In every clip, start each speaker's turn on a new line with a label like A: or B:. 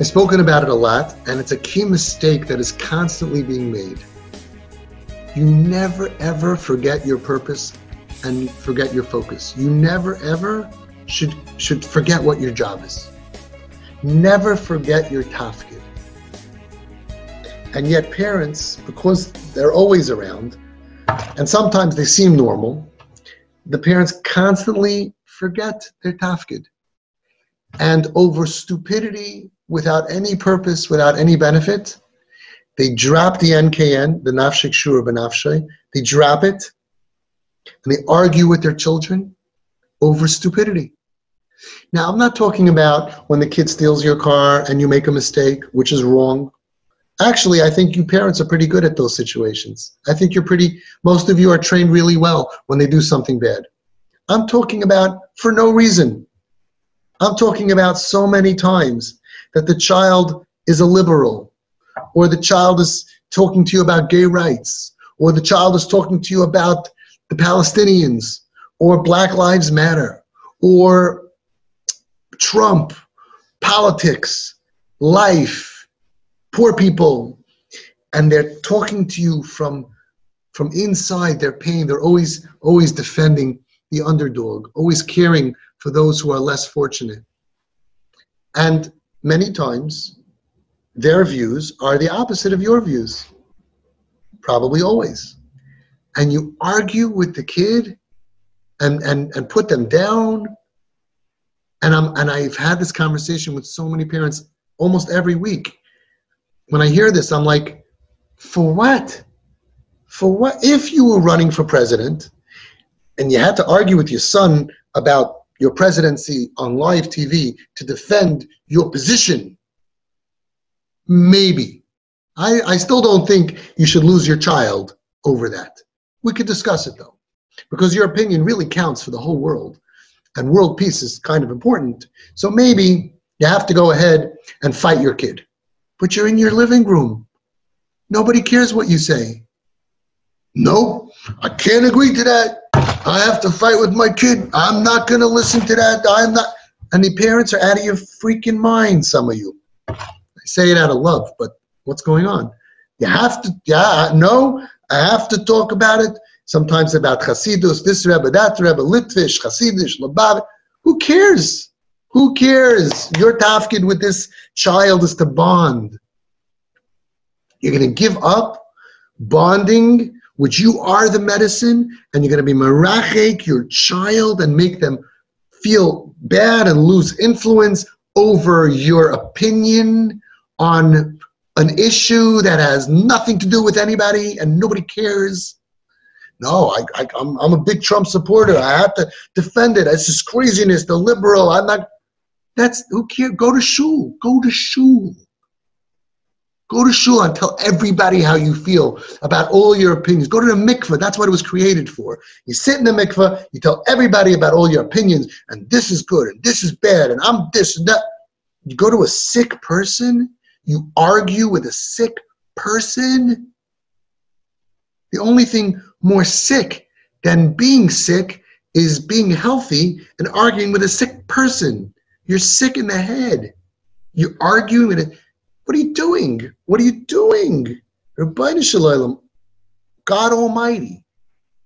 A: I've spoken about it a lot, and it's a key mistake that is constantly being made. You never ever forget your purpose and forget your focus. You never ever should forget what your job is. Never forget your taf-kid. And yet parents, because they're always around, and sometimes they seem normal, the parents constantly forget their taf-kid. And over stupidity, without any purpose, without any benefit, they drop the NKN, the nafshik shura benafshay, they drop it, and they argue with their children over stupidity. Now, I'm not talking about when the kid steals your car and you make a mistake, which is wrong. Actually, I think you parents are pretty good at those situations. I think most of you are trained really well when they do something bad. I'm talking about for no reason. I'm talking about so many times that the child is a liberal, or the child is talking to you about gay rights, or the child is talking to you about the Palestinians, or Black Lives Matter, or Trump, politics, life, poor people, and they're talking to you from inside their pain. They're always defending the underdog, always caring for those who are less fortunate. And many times, their views are the opposite of your views. Probably always. And you argue with the kid and put them down. And I've had this conversation with so many parents almost every week. When I hear this, I'm like, for what? For what? If you were running for president and you had to argue with your son about your presidency on live TV to defend your position, maybe. I still don't think you should lose your child over that. We could discuss it though, because your opinion really counts for the whole world, and world peace is kind of important. So maybe you have to go ahead and fight your kid, but you're in your living room. Nobody cares what you say. No, I can't agree to that. I have to fight with my kid. I'm not going to listen to that. I'm not. And the parents are out of your freaking mind, some of you. I say it out of love, but what's going on? You have to, no, I have to talk about it. Sometimes about Hasidus, this Rebbe, that Rebbe, Litvish, Hasidish, Lubavitch. Who cares? Who cares? Your taf-kid with this child is to bond. You're going to give up bonding, which you are the medicine, and you're going to be merachek your child and make them feel bad and lose influence over your opinion on an issue that has nothing to do with anybody and nobody cares. No, I'm a big Trump supporter. I have to defend it. It's just craziness, the liberal. I'm not. That's, who cares? Go to shul. Go to shul. Go to shul and tell everybody how you feel about all your opinions. Go to the mikveh. That's what it was created for. You sit in the mikveh, you tell everybody about all your opinions, and this is good, and this is bad, and I'm this and that. You go to a sick person, you argue with a sick person. The only thing more sick than being sick is being healthy and arguing with a sick person. You're sick in the head. You're arguing with it. What are you doing? What are you doing? Rabbeinu Shalom, God Almighty,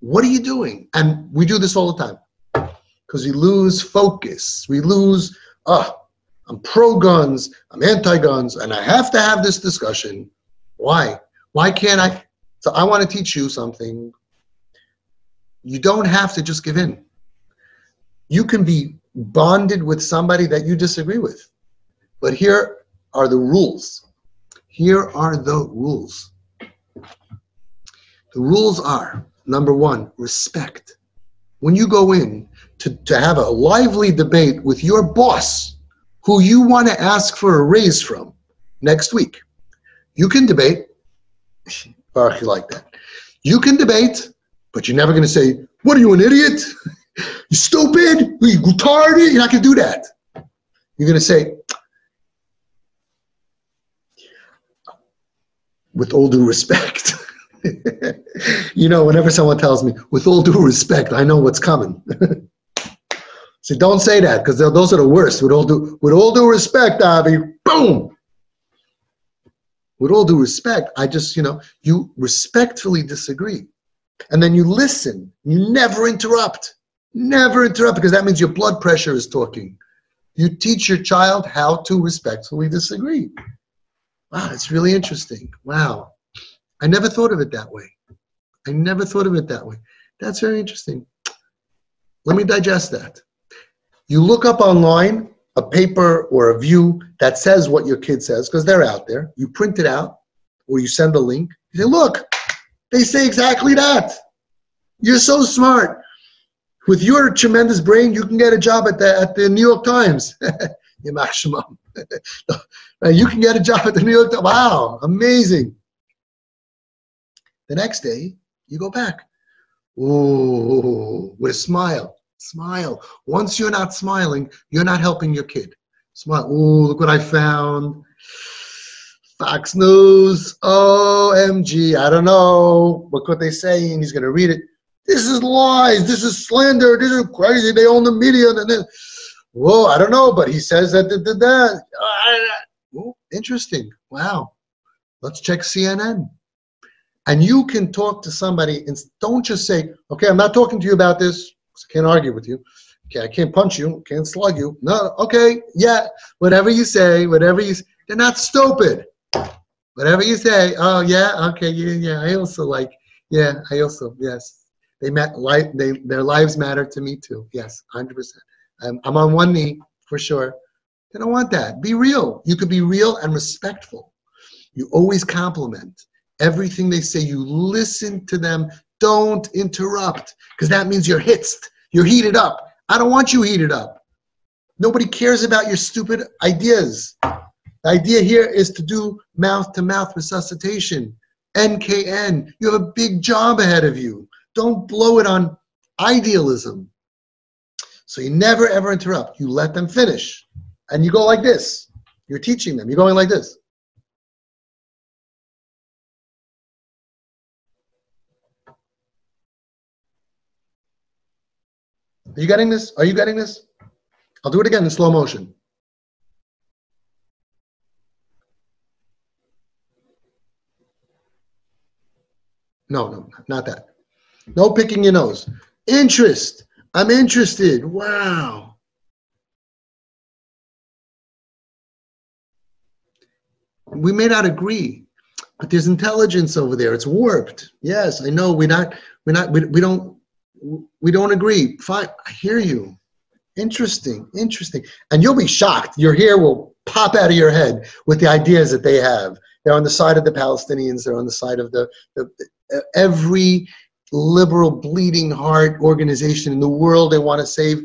A: what are you doing? And we do this all the time because we lose focus. We lose, I'm pro-guns, I'm anti-guns, and I have to have this discussion. Why? Why can't I? So I want to teach you something. You don't have to just give in. You can be bonded with somebody that you disagree with. But here are the rules. Here are the rules. The rules are, number one, respect. When you go in to have a lively debate with your boss, who you want to ask for a raise from next week, you can debate. Baruch, you like that. You can debate, but you're never going to say, what are you, an idiot? You stupid? Are you retarded? You're not going to do that. You're going to say, with all due respect. You know, whenever someone tells me, with all due respect, I know what's coming. So don't say that, because those are the worst. With all due respect, Avi, boom, with all due respect, I just, you respectfully disagree. And then you listen. You never interrupt. Never interrupt, because that means your blood pressure is talking. You teach your child how to respectfully disagree. Wow, it's really interesting. Wow. I never thought of it that way. I never thought of it that way. That's very interesting. Let me digest that. You look up online a paper or a view that says what your kid says, because they're out there. You print it out, or you send a link. You say, look, they say exactly that. You're so smart. With your tremendous brain, you can get a job at the New York Times. You can get a job at the New York Times. Wow, amazing. The next day, you go back. Ooh, with a smile. Smile. Once you're not smiling, you're not helping your kid. Smile. Ooh, look what I found. Fox News. OMG. I don't know. Look what they're saying. He's going to read it. This is lies. This is slander. This is crazy. They own the media. Whoa, I don't know, but he says that. Oh, interesting. Wow. Let's check CNN. And you can talk to somebody and don't just say, okay, I'm not talking to you about this. I can't argue with you. Okay, I can't punch you. Can't slug you. No, okay, yeah. Whatever you say, they're not stupid. Whatever you say, oh yeah, okay, yeah. I also yes. Their lives matter to me too. Yes, 100%. I'm on one knee for sure. They don't want that. Be real. You could be real and respectful. You always compliment everything they say. You listen to them. Don't interrupt, because that means you're hitzed. You're heated up. I don't want you heated up. Nobody cares about your stupid ideas. The idea here is to do mouth-to-mouth resuscitation. NKN. You have a big job ahead of you. Don't blow it on idealism. So you never, ever interrupt. You let them finish. And you go like this. You're teaching them. You're going like this. Are you getting this? Are you getting this? I'll do it again in slow motion. No, not that. No picking your nose. Interest. I'm interested. Wow. We may not agree, but there's intelligence over there. It's warped. Yes, I know. We don't agree. Fine. I hear you. Interesting. And you'll be shocked. Your hair will pop out of your head with the ideas that they have. They're on the side of the Palestinians. They're on the side of every liberal, bleeding heart organization in the world. They want to save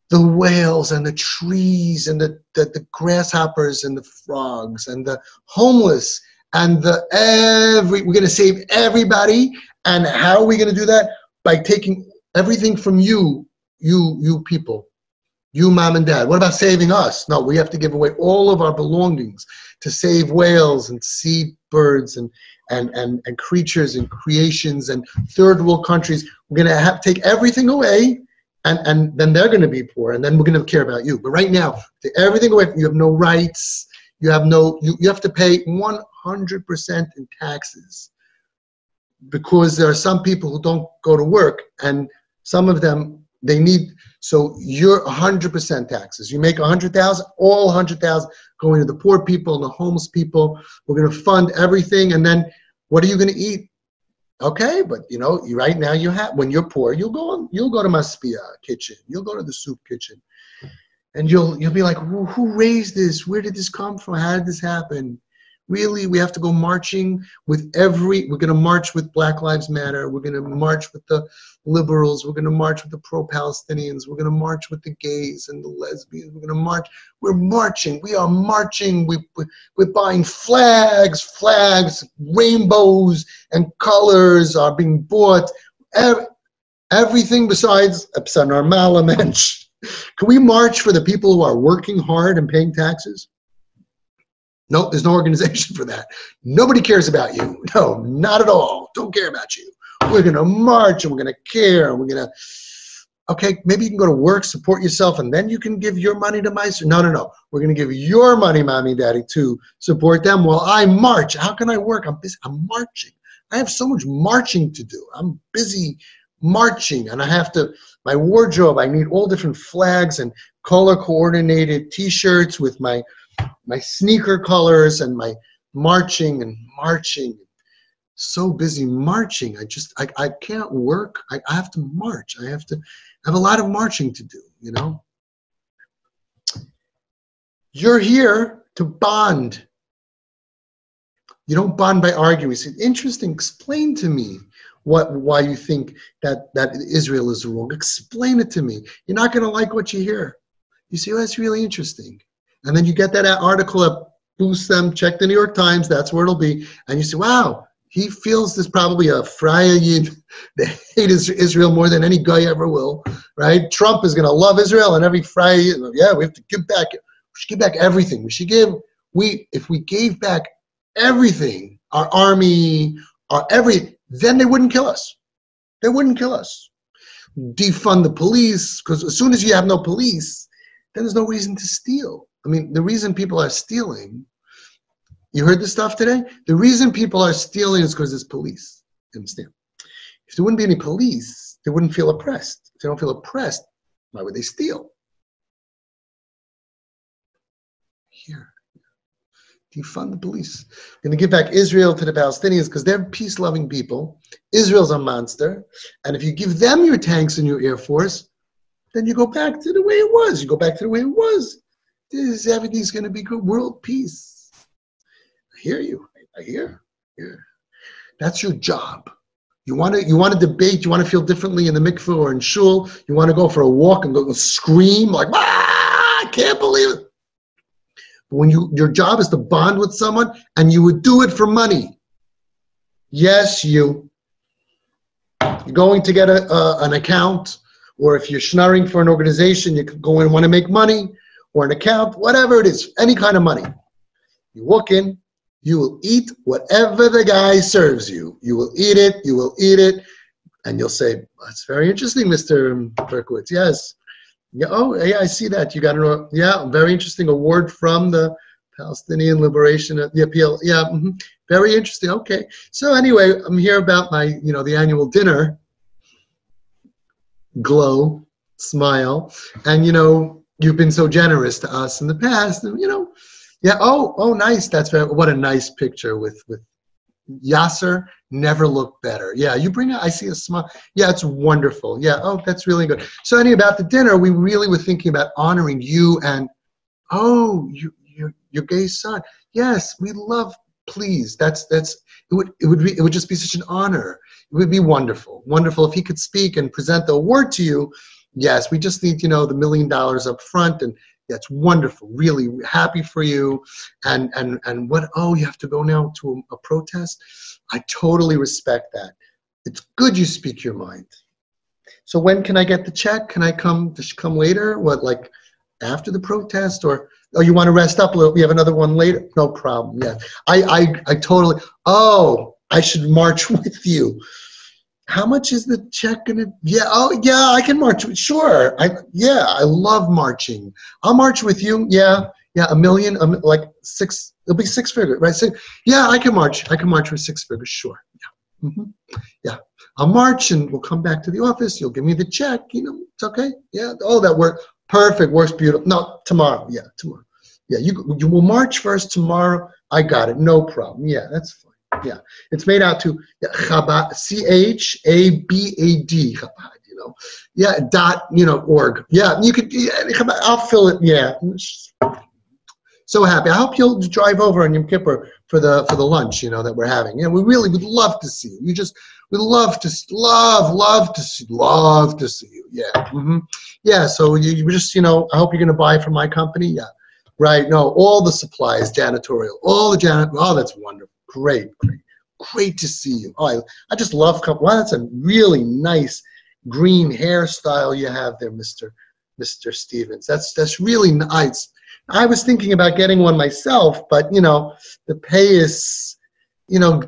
A: the whales and the trees and the grasshoppers and the frogs and the homeless and we're going to save everybody. And how are we going to do that? By taking everything from you people, you mom and dad. What about saving us? No, we have to give away all of our belongings to save whales and sea birds and creatures and creations and third world countries. We're going to have to take everything away, and then they're going to be poor, and then we're going to care about you. But right now, take everything away. You have no rights. You have you have to pay 100% in taxes, because there are some people who don't go to work, and some of them, they need, so you're 100% taxes. You make 100,000, all 100,000 going to the poor people and the homeless people. We're going to fund everything, and then what are you going to eat? Okay, but right now when you're poor, you'll go to Maspia kitchen, you'll go to the soup kitchen, and you'll be like, who raised this? Where did this come from? How did this happen? Really, we have to go marching with we're going to march with Black Lives Matter. We're going to march with the liberals. We're going to march with the pro-Palestinians. We're going to march with the gays and the lesbians. We're going to march. We're marching. We are marching. We're buying flags, rainbows and colors are being bought. Everything besides Normal Mensch. Can we march for the people who are working hard and paying taxes? No, there's no organization for that. Nobody cares about you. No, not at all. Don't care about you. We're going to march and we're going to care and we're going to, Okay, maybe you can go to work, support yourself, and then you can give your money to my. No, no, no. We're going to give your money, mommy, daddy, to support them while I march. How can I work? I'm busy. I'm marching. I have so much marching to do. I'm busy marching, and I have to. My wardrobe. I need all different flags and color coordinated T-shirts with my sneaker colors and my marching and marching. So busy marching. I can't work. I have to march. I have a lot of marching to do, you know. You're here to bond. You don't bond by arguing. You say, interesting, explain to me why you think that Israel is wrong. Explain it to me. You're not going to like what you hear. You say, oh, that's really interesting. And then you get that article up, boost them, check the New York Times, that's where it'll be. And you say, wow, he feels there's probably a Freya Yid that hate Israel more than any guy ever will, right? Trump is going to love Israel, and every Freya Yid, yeah, we have to give back. We should give back everything. If we gave back everything, our army, then they wouldn't kill us. They wouldn't kill us. Defund the police, because as soon as you have no police, then there's no reason to steal. I mean, the reason people are stealing, you heard this stuff today? The reason people are stealing is because there's police. You understand? If there wouldn't be any police, they wouldn't feel oppressed. If they don't feel oppressed, why would they steal? Here. Defund the police. We're going to give back Israel to the Palestinians because they're peace-loving people. Israel's a monster. And if you give them your tanks and your air force, then you go back to the way it was. You go back to the way it was. Everything's going to be good. World peace. I hear you. I hear. That's your job. You want to debate. You want to feel differently in the mikveh or in shul. You want to go for a walk and go scream like, ah, I can't believe it. But when your job is to bond with someone, and you would do it for money. Yes, you're going to get an account, or if you're schnorring for an organization, you could go in and want to make money, or an account, whatever it is, any kind of money. You walk in, you will eat whatever the guy serves you. You will eat it, and you'll say, that's very interesting, Mr. Berkowitz. Yes. Yeah, oh, yeah, I see that. You got a very interesting award from the Palestinian Liberation, the appeal. Yeah, very interesting. Okay. So anyway, I'm here about my, the annual dinner. Glow, smile, and you've been so generous to us in the past, and yeah. Oh, nice. What a nice picture with Yasser. Never looked better. Yeah, you bring it. I see a smile. Yeah, it's wonderful. Yeah. Oh, that's really good. So anyway, about the dinner, we really were thinking about honoring you and your gay son. Yes, we love. Please, it would just be such an honor. It would be wonderful if he could speak and present the award to you. Yes, we just need the $1 million up front, and that's wonderful. Really happy for you. And what? Oh, you have to go now to a protest. I totally respect that. It's good you speak your mind. So when can I get the check? Can I come later? What, like after the protest, or? Oh, you want to rest up a little? We have another one later. No problem. Yeah, I totally. Oh, I should march with you. How much is the check gonna? Yeah. Oh, yeah. I can march. Sure. I love marching. I'll march with you. Yeah. $1 million. Like six. It'll be six figures, right? So, yeah, I can march. I can march with six figures. Sure. Yeah. Yeah. I'll march, and we'll come back to the office. You'll give me the check. It's okay. Yeah. Oh, that works. Perfect. Works beautiful. No, tomorrow. Yeah, tomorrow. Yeah, you will march first tomorrow. I got it. No problem. Yeah, that's fine. Yeah, it's made out to Chabad, CHABAD, Chabad. Yeah, .org. Yeah, you could. Yeah, I'll fill it. Yeah. So happy. I hope you'll drive over on Yom Kippur for the lunch. That we're having. Yeah, we really would love to see you. We'd love to see you. Yeah. Yeah. So you just I hope you're gonna buy from my company. Yeah. Right. No, all the supplies, janitorial, all the Oh, that's wonderful. Great to see you. Oh, I just love. Wow, that's a really nice green hairstyle you have there, Mr. Stevens. That's really nice. I was thinking about getting one myself, but the pay is,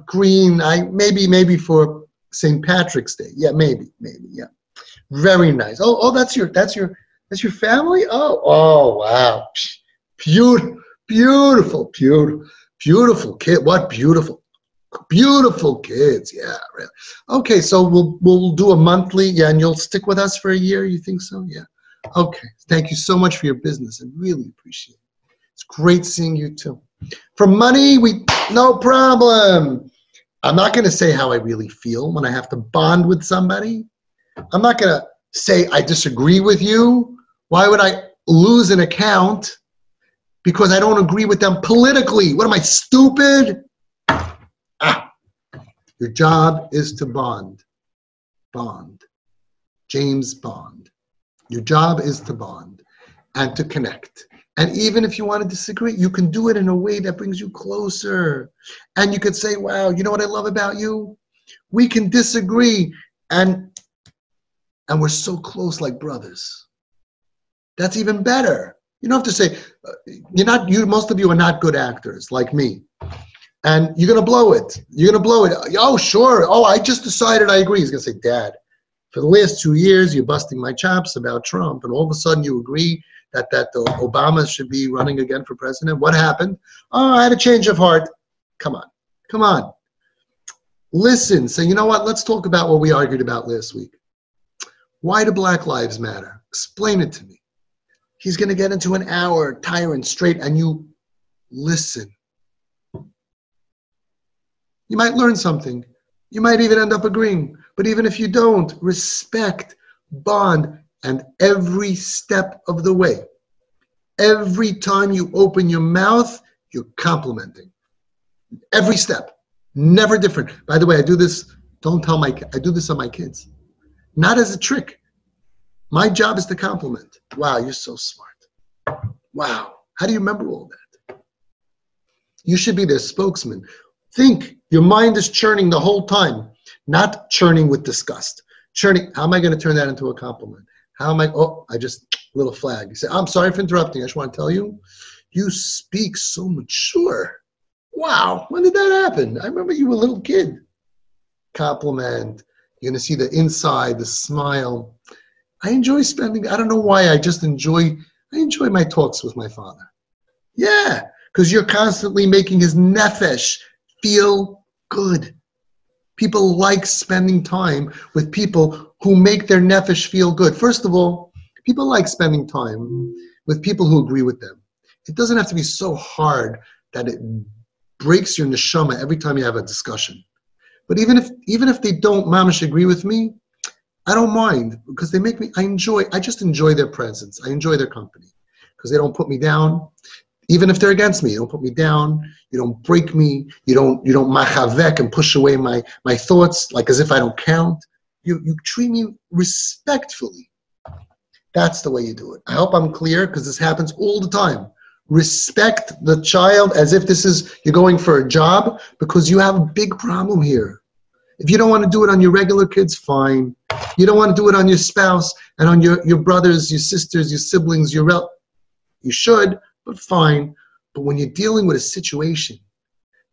A: green. Maybe for St. Patrick's Day. Yeah, maybe. Yeah. Very nice. Oh, that's your family? Oh, wow. Beautiful, beautiful kid. What beautiful kids. Yeah, really. Okay, so we'll do a monthly, yeah, and you'll stick with us for a year, you think so? Yeah. Okay. Thank you so much for your business. I really appreciate it. It's great seeing you too. For money, no problem. I'm not going to say how I really feel when I have to bond with somebody. I'm not going to say I disagree with you. Why would I lose an account because I don't agree with them politically? What am I, stupid? Your job is to bond. Bond. James Bond. Your job is to bond and to connect. And even if you want to disagree, you can do it in a way that brings you closer. And you could say, wow, you know what I love about you? We can disagree and we're so close like brothers. That's even better. You don't have to say, most of you are not good actors like me. And you're going to blow it. You're going to blow it. Oh, sure. Oh, I just decided I agree. He's going to say, Dad, for the last 2 years, you're busting my chops about Trump. And all of a sudden you agree that Obama should be running again for president. What happened? Oh, I had a change of heart. Come on. Listen, say, you know what? Let's talk about what we argued about last week. Why do Black Lives Matter? Explain it to me. He's going to get into an hour, tyrant straight, and you listen. You might learn something. You might even end up agreeing. But even if you don't, respect, bond, and every step of the way, every time you open your mouth, you're complimenting. Every step, never different. By the way, I do this, I do this on my kids. Not as a trick. My job is to compliment. Wow, you're so smart. Wow, how do you remember all that? You should be their spokesman. Think, your mind is churning the whole time, not churning with disgust. Churning, how am I going to turn that into a compliment? Little flag. You say, I'm sorry for interrupting. I just want to tell you, you speak so mature. Wow, when did that happen? I remember you were a little kid. Compliment. You're going to see the inside, the smile. I enjoy I don't know why, I enjoy my talks with my father. Yeah, because you're constantly making his nefesh feel good. People like spending time with people who make their nefesh feel good. First of all, people like spending time with people who agree with them. It doesn't have to be so hard that it breaks your neshama every time you have a discussion. But even if they don't mamash agree with me, I don't mind because I just enjoy their presence. I enjoy their company because they don't put me down. Even if they're against me, you don't put me down. You don't break me. You don't machavek and push away my thoughts like as if I don't count. You treat me respectfully. That's the way you do it. I hope I'm clear because this happens all the time. Respect the child as if you're going for a job because you have a big problem here. If you don't want to do it on your regular kids, fine. You don't want to do it on your spouse and on your brothers, your sisters, your siblings, you should, but fine. But when you're dealing with a situation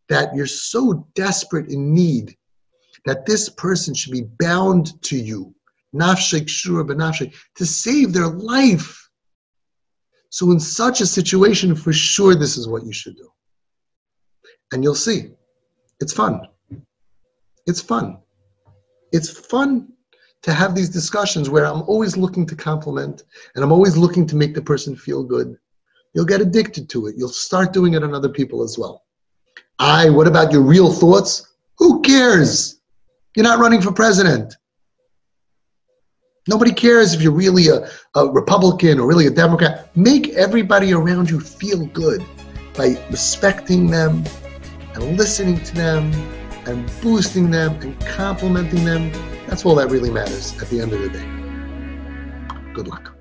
A: that you're so desperate in need that this person should be bound to you, nafshek shura b'nafshek, to save their life. So in such a situation, for sure, this is what you should do. And you'll see, it's fun. It's fun. It's fun to have these discussions where I'm always looking to compliment and I'm always looking to make the person feel good. You'll get addicted to it. You'll start doing it on other people as well. What about your real thoughts? Who cares? You're not running for president. Nobody cares if you're really a Republican or really a Democrat. Make everybody around you feel good by respecting them and listening to them and boosting them and complimenting them. That's all that really matters at the end of the day. Good luck.